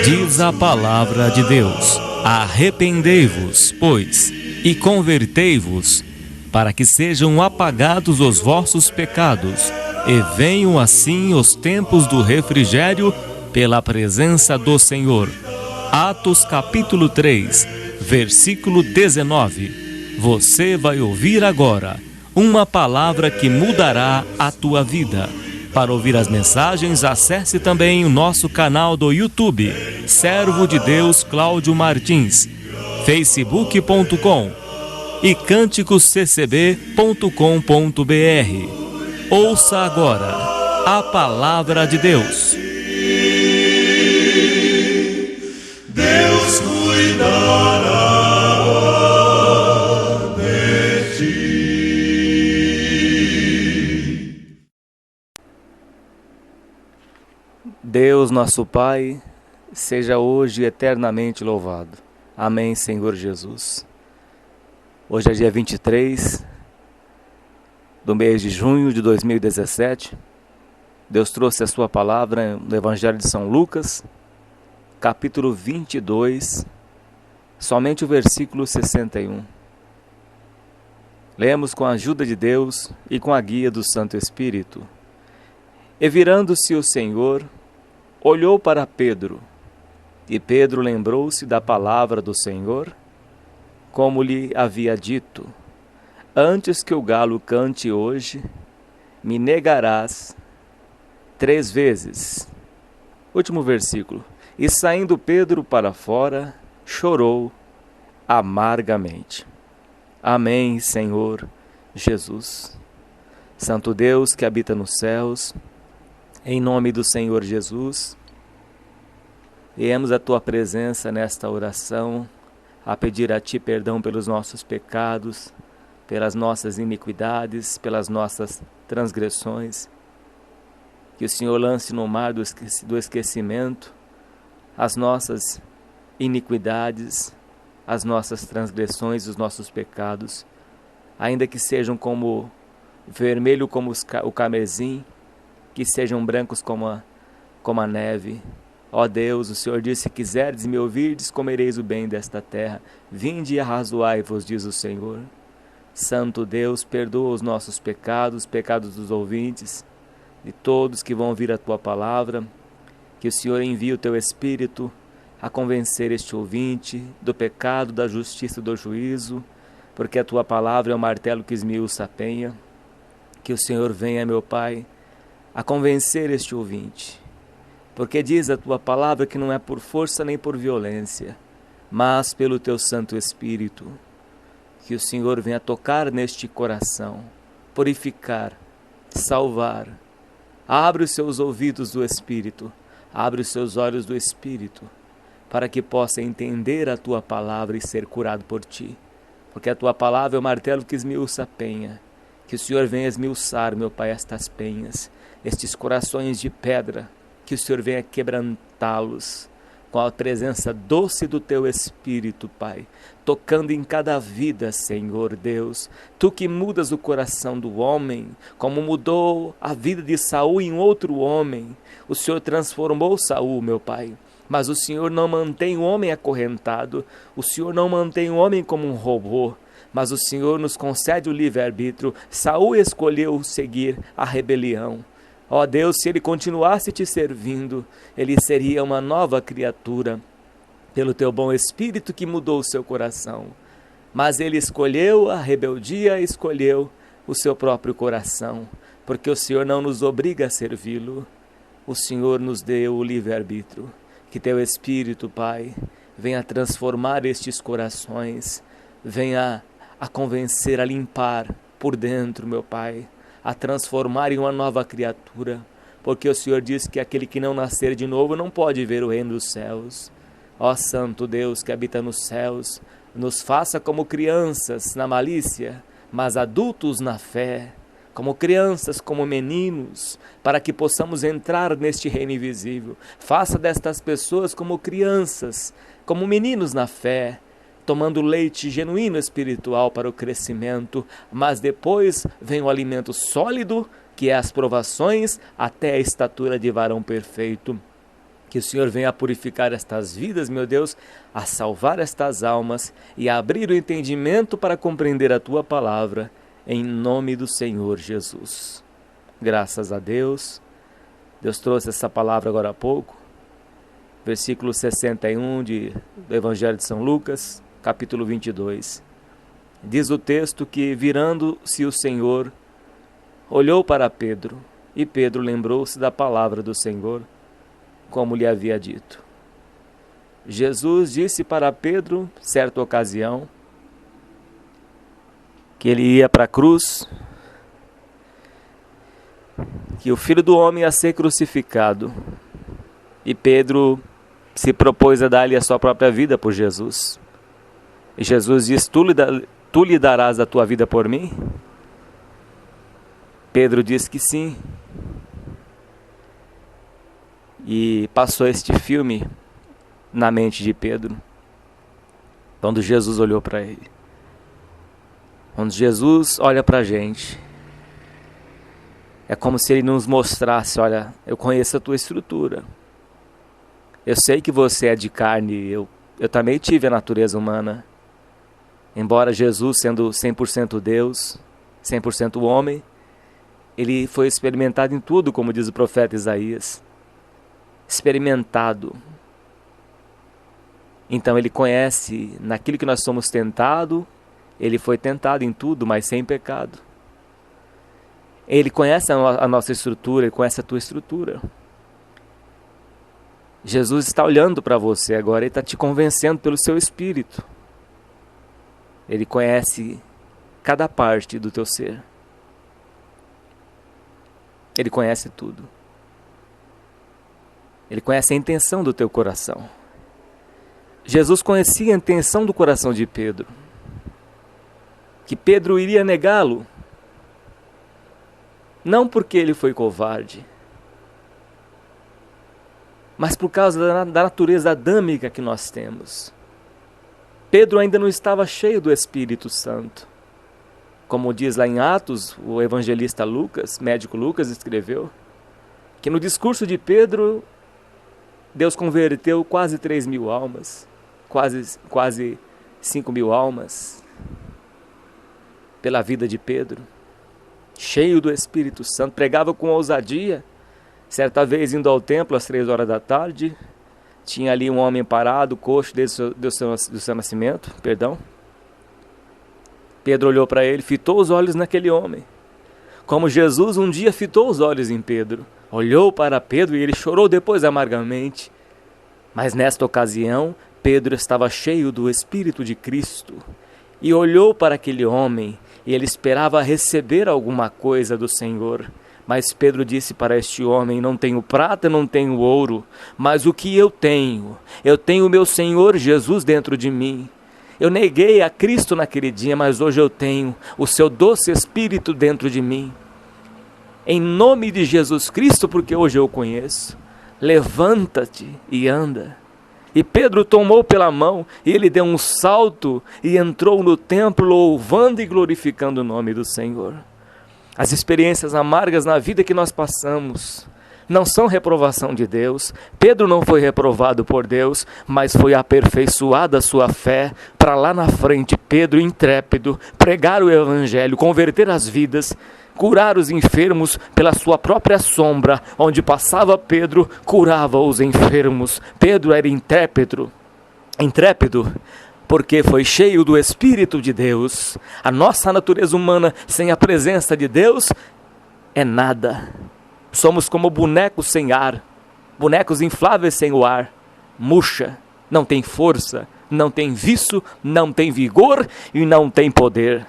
Diz a palavra de Deus: arrependei-vos, pois, e convertei-vos, para que sejam apagados os vossos pecados, e venham assim os tempos do refrigério pela presença do Senhor. Atos capítulo 3, versículo 19. Você vai ouvir agora uma palavra que mudará a tua vida. Para ouvir as mensagens, acesse também o nosso canal do YouTube, Servo de Deus Cláudio Martins, facebook.com e cânticosccb.com.br. Ouça agora a palavra de Deus. Deus cuidará de ti. Deus, nosso Pai, seja hoje eternamente louvado. Amém, Senhor Jesus. Hoje é dia 23 do mês de junho de 2017. Deus trouxe a sua palavra no Evangelho de São Lucas, capítulo 22, somente o versículo 61. Lemos com a ajuda de Deus e com a guia do Santo Espírito. E virando-se o Senhor, olhou para Pedro, e Pedro lembrou-se da palavra do Senhor, como lhe havia dito: antes que o galo cante hoje, me negarás 3 vezes. Último versículo. E saindo Pedro para fora, chorou amargamente. Amém, Senhor Jesus. Santo Deus que habita nos céus, em nome do Senhor Jesus, viemos à tua presença nesta oração, a pedir a ti perdão pelos nossos pecados, pelas nossas iniquidades, pelas nossas transgressões. Que o Senhor lance no mar do esquecimento as nossas iniquidades, as nossas transgressões, os nossos pecados, ainda que sejam como vermelho como o carmesim, que sejam brancos como a neve. Ó Deus, o Senhor disse: se quiserdes me ouvirdes, comereis o bem desta terra. Vinde e arrazoai-vos, diz o Senhor. Santo Deus, perdoa os nossos pecados, pecados dos ouvintes, de todos que vão ouvir a tua palavra. Que o Senhor envie o teu Espírito a convencer este ouvinte do pecado, da justiça e do juízo, porque a tua palavra é o martelo que esmiuça a penha. Que o Senhor venha, meu Pai, a convencer este ouvinte, porque diz a tua palavra que não é por força nem por violência, mas pelo teu Santo Espírito. Que o Senhor venha tocar neste coração, purificar, salvar. Abre os seus ouvidos do Espírito, abre os seus olhos do Espírito, para que possa entender a tua palavra e ser curado por ti, porque a tua palavra é o martelo que esmiuça a penha. Que o Senhor venha esmiuçar, meu Pai, estas penhas, estes corações de pedra, que o Senhor venha quebrantá-los com a presença doce do teu Espírito, Pai, tocando em cada vida, Senhor Deus. Tu que mudas o coração do homem, como mudou a vida de Saul em outro homem. O Senhor transformou Saul, meu Pai, mas o Senhor não mantém o homem acorrentado, o Senhor não mantém o homem como um robô, mas o Senhor nos concede o livre-arbítrio. Saul escolheu seguir a rebelião. Ó Deus, se ele continuasse te servindo, ele seria uma nova criatura, pelo teu bom Espírito que mudou o seu coração. Mas ele escolheu a rebeldia, escolheu o seu próprio coração, porque o Senhor não nos obriga a servi-lo. O Senhor nos deu o livre-arbítrio. Que teu Espírito, Pai, venha transformar estes corações, venha a convencer, a limpar por dentro, meu Pai, a transformar em uma nova criatura, porque o Senhor diz que aquele que não nascer de novo não pode ver o reino dos céus. Ó Santo Deus que habita nos céus, nos faça como crianças na malícia, mas adultos na fé, como crianças, como meninos, para que possamos entrar neste reino invisível. Faça destas pessoas como crianças, como meninos na fé, tomando leite genuíno espiritual para o crescimento, mas depois vem o alimento sólido que é as provações até a estatura de varão perfeito. Que o Senhor venha a purificar estas vidas, meu Deus, a salvar estas almas e a abrir o entendimento para compreender a Tua palavra, em nome do Senhor Jesus. Graças a Deus. Deus trouxe essa palavra agora há pouco. Versículo 61 do Evangelho de São Lucas, capítulo 22. Diz o texto que, virando-se o Senhor, olhou para Pedro, e Pedro lembrou-se da palavra do Senhor, como lhe havia dito. Jesus disse para Pedro, certa ocasião, que ele ia para a cruz, que o Filho do Homem ia ser crucificado, e Pedro se propôs a dar-lhe a sua própria vida por Jesus. E Jesus diz: tu lhe darás a tua vida por mim? Pedro disse que sim. E passou este filme na mente de Pedro, quando Jesus olhou para ele. Quando Jesus olha para a gente, é como se ele nos mostrasse: olha, eu conheço a tua estrutura. Eu sei que você é de carne, eu também tive a natureza humana. Embora Jesus, sendo 100% Deus, 100% homem, ele foi experimentado em tudo, como diz o profeta Isaías. Experimentado. Então ele conhece naquilo que nós somos tentados, ele foi tentado em tudo, mas sem pecado. Ele conhece a nossa estrutura, ele conhece a tua estrutura. Jesus está olhando para você agora, ele está te convencendo pelo seu espírito. Ele conhece cada parte do teu ser. Ele conhece tudo. Ele conhece a intenção do teu coração. Jesus conhecia a intenção do coração de Pedro. Que Pedro iria negá-lo. Não porque ele foi covarde, mas por causa da natureza adâmica que nós temos. Pedro ainda não estava cheio do Espírito Santo. Como diz lá em Atos, o evangelista Lucas, médico Lucas, escreveu, que no discurso de Pedro, Deus converteu quase 3.000 almas, quase 5.000 almas, pela vida de Pedro, cheio do Espírito Santo, pregava com ousadia. Certa vez, indo ao templo às 3 horas da tarde, tinha ali um homem parado, coxo desde do seu nascimento, Pedro olhou para ele, fitou os olhos naquele homem, como Jesus um dia fitou os olhos em Pedro. Olhou para Pedro e ele chorou depois amargamente. Mas nesta ocasião, Pedro estava cheio do Espírito de Cristo e olhou para aquele homem e ele esperava receber alguma coisa do Senhor. Mas Pedro disse para este homem: não tenho prata, não tenho ouro, mas o que eu tenho o meu Senhor Jesus dentro de mim. Eu neguei a Cristo naquele dia, mas hoje eu tenho o seu doce Espírito dentro de mim. Em nome de Jesus Cristo, porque hoje eu o conheço, levanta-te e anda. E Pedro tomou pela mão e ele deu um salto e entrou no templo louvando e glorificando o nome do Senhor. As experiências amargas na vida que nós passamos não são reprovação de Deus. Pedro não foi reprovado por Deus, mas foi aperfeiçoada a sua fé para lá na frente, Pedro intrépido, pregar o evangelho, converter as vidas, curar os enfermos pela sua própria sombra. Onde passava Pedro, curava os enfermos. Pedro era intrépido, porque foi cheio do Espírito de Deus. A nossa natureza humana sem a presença de Deus é nada. Somos como bonecos sem ar, bonecos infláveis sem o ar, murcha, não tem força, não tem viço, não tem vigor e não tem poder.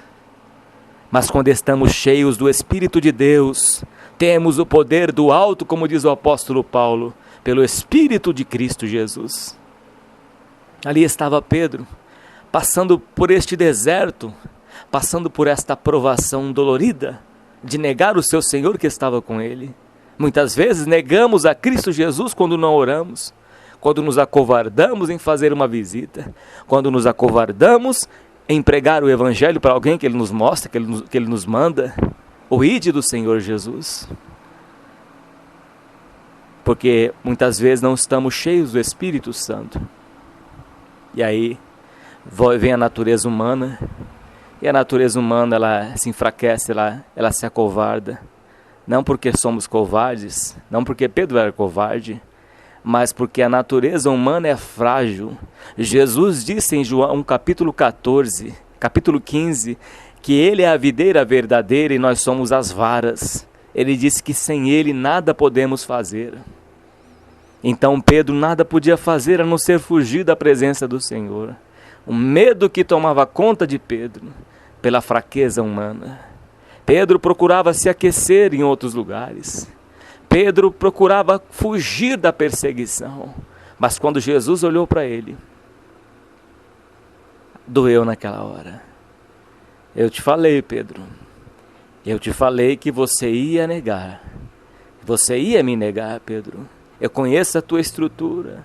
Mas quando estamos cheios do Espírito de Deus, temos o poder do alto, como diz o apóstolo Paulo, pelo Espírito de Cristo Jesus. Ali estava Pedro, passando por este deserto, passando por esta provação dolorida, de negar o seu Senhor que estava com ele. Muitas vezes negamos a Cristo Jesus quando não oramos, quando nos acovardamos em fazer uma visita, quando nos acovardamos em pregar o Evangelho para alguém que Ele nos mostra, que ele nos manda. o ide do Senhor Jesus. Porque muitas vezes não estamos cheios do Espírito Santo. E aí vem a natureza humana, e a natureza humana ela se enfraquece, ela se acovarda. Não porque somos covardes, não porque Pedro era covarde, mas porque a natureza humana é frágil. Jesus disse em João capítulo 14, capítulo 15, que Ele é a videira verdadeira e nós somos as varas. Ele disse que sem Ele nada podemos fazer. Então Pedro nada podia fazer a não ser fugir da presença do Senhor. O medo que tomava conta de Pedro, pela fraqueza humana. Pedro procurava se aquecer em outros lugares. Pedro procurava fugir da perseguição. Mas quando Jesus olhou para ele, doeu naquela hora. Eu te falei, Pedro. Eu te falei que você ia negar. Você ia me negar, Pedro. Eu conheço a tua estrutura.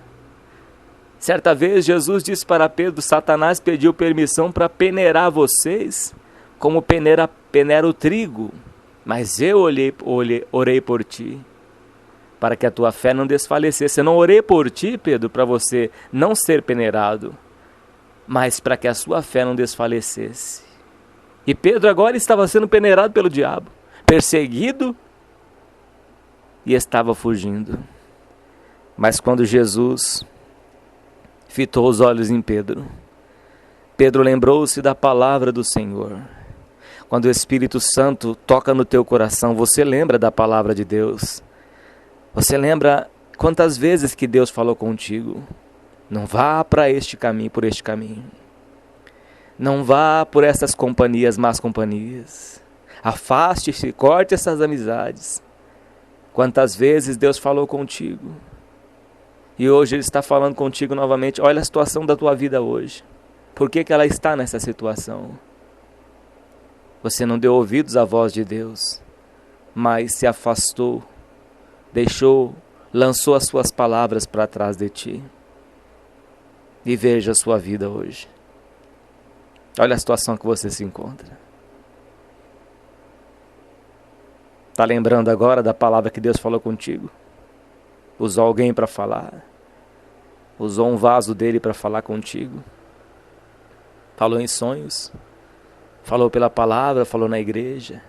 Certa vez Jesus disse para Pedro, Satanás pediu permissão para peneirar vocês, como peneira o trigo. Mas eu orei por ti, para que a tua fé não desfalecesse. Eu não orei por ti, Pedro, para você não ser peneirado, mas para que a sua fé não desfalecesse. E Pedro agora estava sendo peneirado pelo diabo, perseguido, e estava fugindo. Mas quando Jesus fitou os olhos em Pedro, Pedro lembrou-se da palavra do Senhor. Quando o Espírito Santo toca no teu coração, você lembra da palavra de Deus. Você lembra quantas vezes que Deus falou contigo. Não vá por este caminho. Não vá por essas companhias, más companhias. Afaste-se, corte essas amizades. Quantas vezes Deus falou contigo. E hoje Ele está falando contigo novamente. Olha a situação da tua vida hoje. Por que ela está nessa situação? Você não deu ouvidos à voz de Deus, mas se afastou, lançou as suas palavras para trás de ti. E veja a sua vida hoje. Olha a situação que você se encontra. Está lembrando agora da palavra que Deus falou contigo? Usou alguém para falar? Usou um vaso dele para falar contigo? Falou em sonhos? Falou pela palavra? Falou na igreja?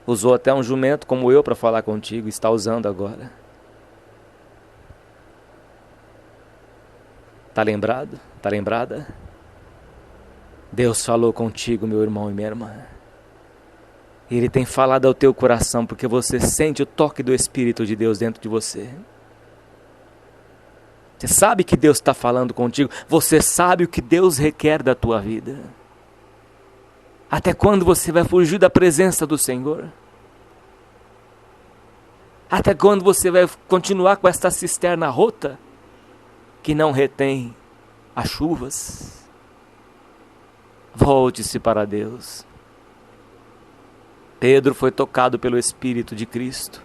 Usou até um jumento como eu para falar contigo? Está usando agora? Está lembrado? Está lembrada? Deus falou contigo, meu irmão e minha irmã. Ele tem falado ao teu coração porque você sente o toque do Espírito de Deus dentro de você. Você sabe que Deus está falando contigo. Você sabe o que Deus requer da tua vida. Até quando você vai fugir da presença do Senhor? Até quando você vai continuar com esta cisterna rota que não retém as chuvas? Volte-se para Deus. Pedro foi tocado pelo Espírito de Cristo.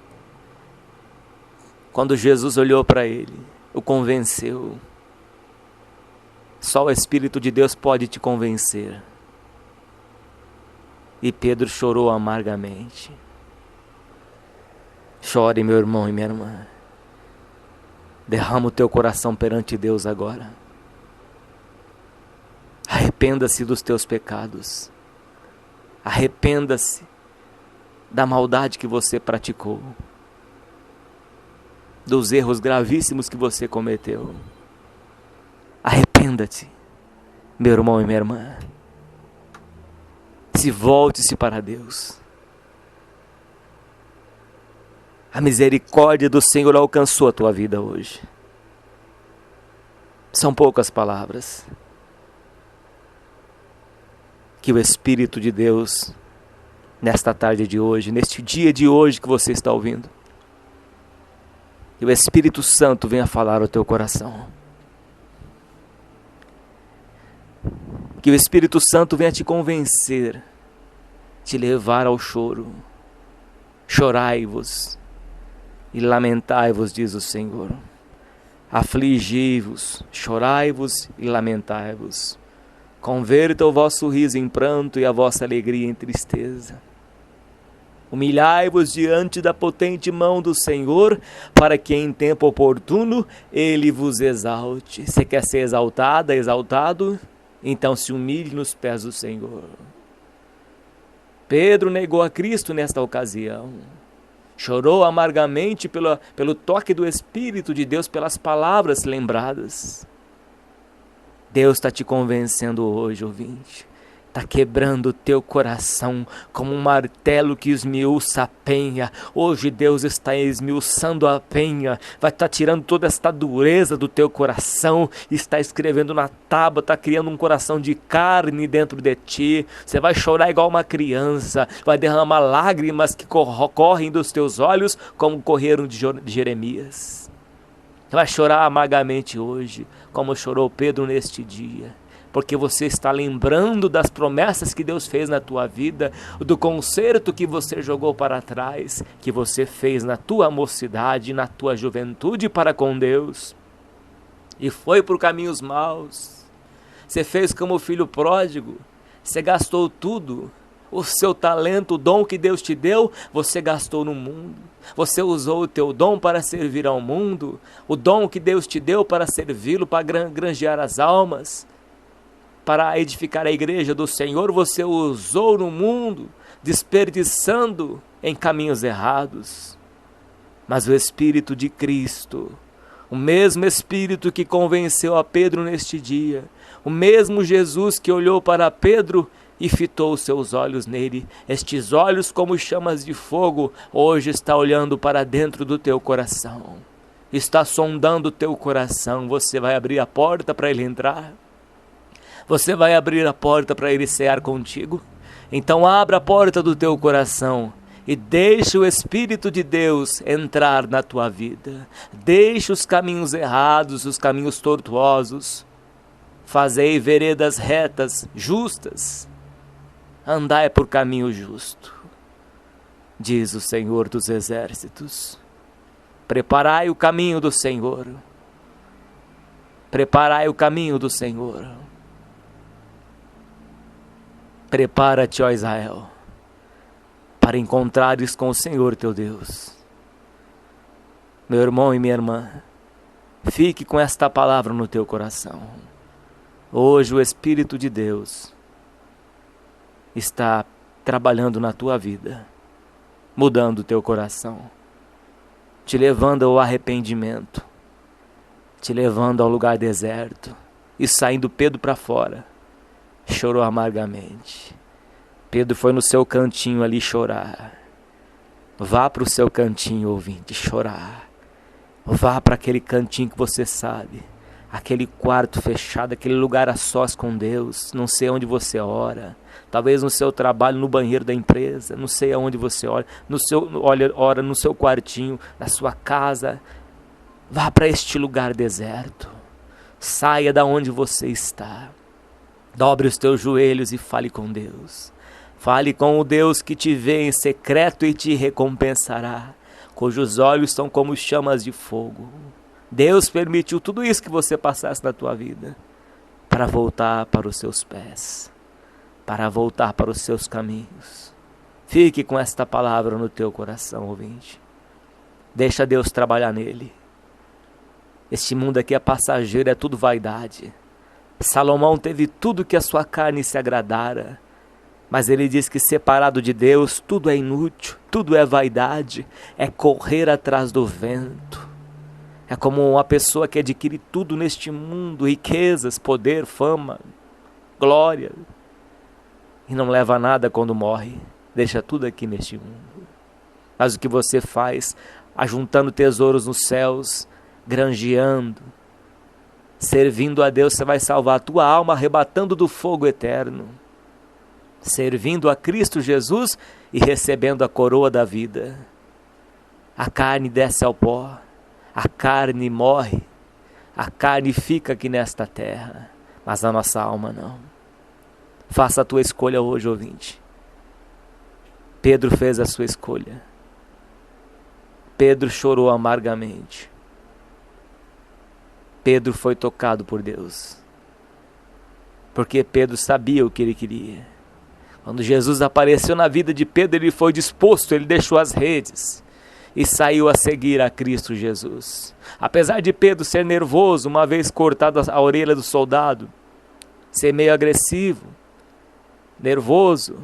Quando Jesus olhou para ele, o convenceu. Só o Espírito de Deus pode te convencer. E Pedro chorou amargamente. Chore, meu irmão e minha irmã. Derrama o teu coração perante Deus agora. Arrependa-se dos teus pecados. Arrependa-se da maldade que você praticou, dos erros gravíssimos que você cometeu. Arrependa-te, meu irmão e minha irmã. Volte-se para Deus. A misericórdia do Senhor alcançou a tua vida hoje. São poucas palavras. Que o Espírito de Deus, nesta tarde de hoje, neste dia de hoje que você está ouvindo, que o Espírito Santo venha falar ao teu coração. Que o Espírito Santo venha te convencer, te levar ao choro. Chorai-vos e lamentai-vos, diz o Senhor. Afligi-vos, chorai-vos e lamentai-vos. Converta o vosso riso em pranto e a vossa alegria em tristeza. Humilhai-vos diante da potente mão do Senhor, para que em tempo oportuno Ele vos exalte. Você quer ser exaltada, exaltado? Então se humilhe nos pés do Senhor. Pedro negou a Cristo nesta ocasião. Chorou amargamente pelo toque do Espírito de Deus, pelas palavras lembradas. Deus está te convencendo hoje, ouvinte. Está quebrando o teu coração como um martelo que esmiuça a penha. Hoje Deus está esmiuçando a penha. Vai estar tirando toda esta dureza do teu coração. Está escrevendo na tábua, está criando um coração de carne dentro de ti. Você vai chorar igual uma criança. Vai derramar lágrimas que correm dos teus olhos como correram de Jeremias. Você vai chorar amargamente hoje, como chorou Pedro neste dia. Porque você está lembrando das promessas que Deus fez na tua vida, do concerto que você jogou para trás, que você fez na tua mocidade, na tua juventude para com Deus, e foi por caminhos maus. Você fez como o filho pródigo, você gastou tudo, o seu talento, o dom que Deus te deu, você gastou no mundo. Você usou o teu dom para servir ao mundo, o dom que Deus te deu para servi-lo, para granjear as almas, para edificar a igreja do Senhor, você usou no mundo, desperdiçando em caminhos errados. Mas o Espírito de Cristo, o mesmo Espírito que convenceu a Pedro neste dia, o mesmo Jesus que olhou para Pedro e fitou os seus olhos nele, estes olhos como chamas de fogo, hoje está olhando para dentro do teu coração, está sondando o teu coração. Você vai abrir a porta para ele entrar? Você vai abrir a porta para ele cear contigo? Então abra a porta do teu coração e deixe o Espírito de Deus entrar na tua vida. Deixe os caminhos errados, os caminhos tortuosos. Fazei veredas retas, justas. Andai por caminho justo, diz o Senhor dos Exércitos. Preparai o caminho do Senhor. Preparai o caminho do Senhor. Prepara-te, ó Israel, para encontrares com o Senhor teu Deus. Meu irmão e minha irmã, fique com esta palavra no teu coração. Hoje o Espírito de Deus está trabalhando na tua vida, mudando o teu coração, te levando ao arrependimento, te levando ao lugar deserto, e saindo Pedro para fora. Chorou amargamente. Pedro foi no seu cantinho ali chorar. Vá para o seu cantinho, ouvinte, chorar. Vá para aquele cantinho que você sabe, aquele quarto fechado, aquele lugar a sós com Deus. Não sei onde você ora, talvez no seu trabalho, no banheiro da empresa, não sei aonde você ora, ora no seu quartinho, na sua casa. Vá para este lugar deserto. Saia da onde você está. Dobre os teus joelhos e fale com Deus. Fale com o Deus que te vê em secreto e te recompensará, cujos olhos são como chamas de fogo. Deus permitiu tudo isso que você passasse na tua vida para voltar para os seus pés, para voltar para os seus caminhos. Fique com esta palavra no teu coração, ouvinte. Deixa Deus trabalhar nele. Este mundo aqui é passageiro, é tudo vaidade. Salomão teve tudo que a sua carne se agradara, mas ele diz que separado de Deus tudo é inútil, tudo é vaidade, é correr atrás do vento. É como uma pessoa que adquire tudo neste mundo, riquezas, poder, fama, glória, e não leva nada quando morre, deixa tudo aqui neste mundo. Mas o que você faz, ajuntando tesouros nos céus, granjeando, servindo a Deus, você vai salvar a tua alma, arrebatando do fogo eterno, servindo a Cristo Jesus e recebendo a coroa da vida. A carne desce ao pó, a carne morre, a carne fica aqui nesta terra, mas a nossa alma não. Faça a tua escolha hoje, ouvinte. Pedro fez a sua escolha. Pedro chorou amargamente. Pedro foi tocado por Deus, porque Pedro sabia o que ele queria. Quando Jesus apareceu na vida de Pedro, ele foi disposto, ele deixou as redes e saiu a seguir a Cristo Jesus. Apesar de Pedro ser nervoso, uma vez cortada a orelha do soldado, ser meio agressivo, nervoso,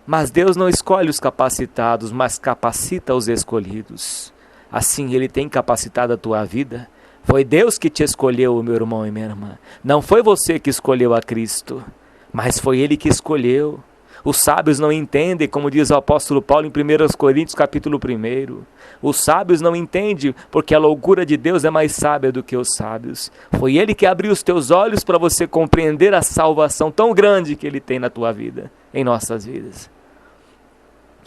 mas Deus não escolhe os capacitados, mas capacita os escolhidos. Assim Ele tem capacitado a tua vida. Foi Deus que te escolheu, meu irmão e minha irmã. Não foi você que escolheu a Cristo, mas foi Ele que escolheu. Os sábios não entendem, como diz o apóstolo Paulo em 1 Coríntios capítulo 1. Os sábios não entendem, porque a loucura de Deus é mais sábia do que os sábios. Foi Ele que abriu os teus olhos para você compreender a salvação tão grande que Ele tem na tua vida, em nossas vidas.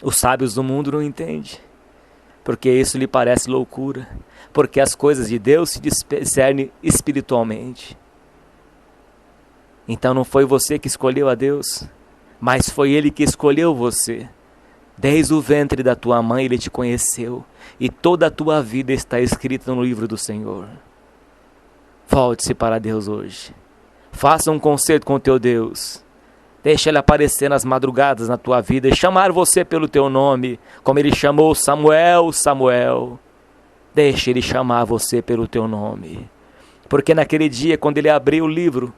Os sábios do mundo não entendem, porque isso lhe parece loucura, porque as coisas de Deus se discernem espiritualmente. Então não foi você que escolheu a Deus, mas foi Ele que escolheu você. Desde o ventre da tua mãe Ele te conheceu, e toda a tua vida está escrita no livro do Senhor. Volte-se para Deus hoje. Faça um concerto com o teu Deus. Deixa Ele aparecer nas madrugadas na tua vida e chamar você pelo teu nome, como Ele chamou Samuel, Samuel. Deixa Ele chamar você pelo teu nome. Porque naquele dia, quando Ele abrir o livro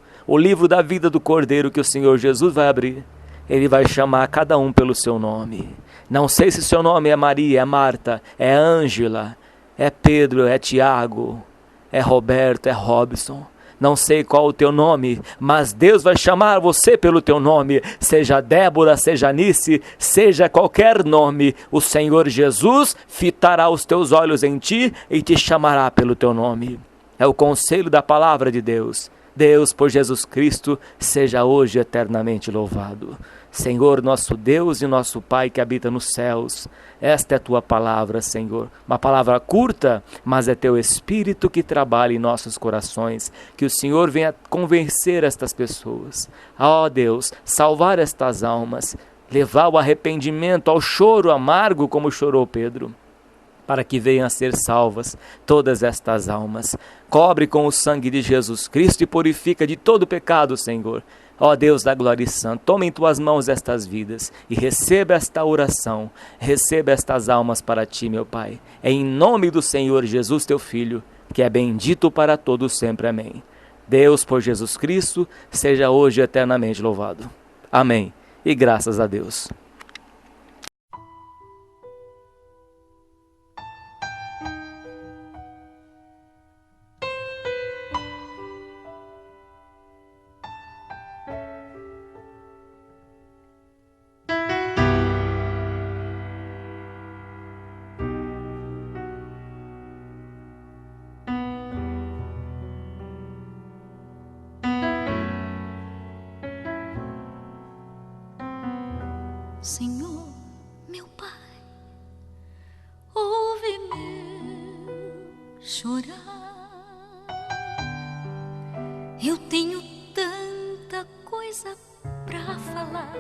da vida do Cordeiro que o Senhor Jesus vai abrir, Ele vai chamar cada um pelo seu nome. Não sei se seu nome é Maria, é Marta, é Ângela, é Pedro, é Tiago, é Roberto, é Robson. Não sei qual o teu nome, mas Deus vai chamar você pelo teu nome. Seja Débora, seja Anice, seja qualquer nome, o Senhor Jesus fitará os teus olhos em ti e te chamará pelo teu nome. É o conselho da palavra de Deus. Deus, por Jesus Cristo, seja hoje eternamente louvado. Senhor, nosso Deus e nosso Pai que habita nos céus, esta é a tua palavra, Senhor. Uma palavra curta, mas é teu Espírito que trabalha em nossos corações. Que o Senhor venha convencer estas pessoas. Ó Deus, salvar estas almas, levar o arrependimento, ao choro amargo como chorou Pedro, para que venham a ser salvas todas estas almas. Cobre com o sangue de Jesus Cristo e purifica de todo pecado, Senhor. Ó Deus da glória e santo, toma em tuas mãos estas vidas e receba esta oração, receba estas almas para ti, meu Pai. É em nome do Senhor Jesus, teu Filho, que é bendito para todos sempre. Amém. Deus, por Jesus Cristo, seja hoje eternamente louvado. Amém. E graças a Deus. Senhor, meu Pai, ouve meu chorar. Eu tenho tanta coisa pra falar.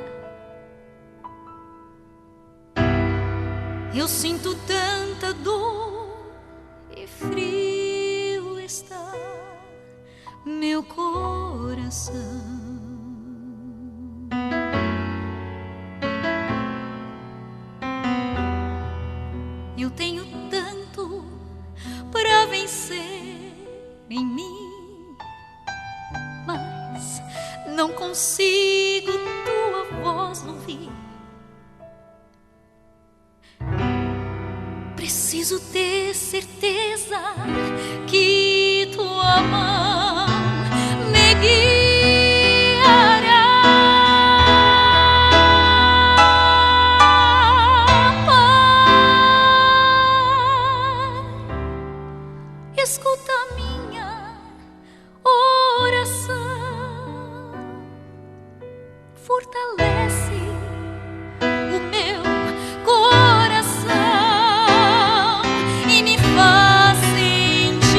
Eu sinto tanta dor e frio está meu coração. Eu tenho tanto para vencer em mim, mas não consigo tua voz ouvir. Preciso ter certeza que tua mão me guiará. Escuta a minha oração, fortalece o meu coração e me faz sentir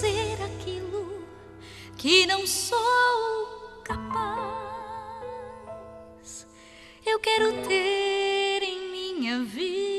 ser aquilo que não sou capaz. Eu quero ter em minha vida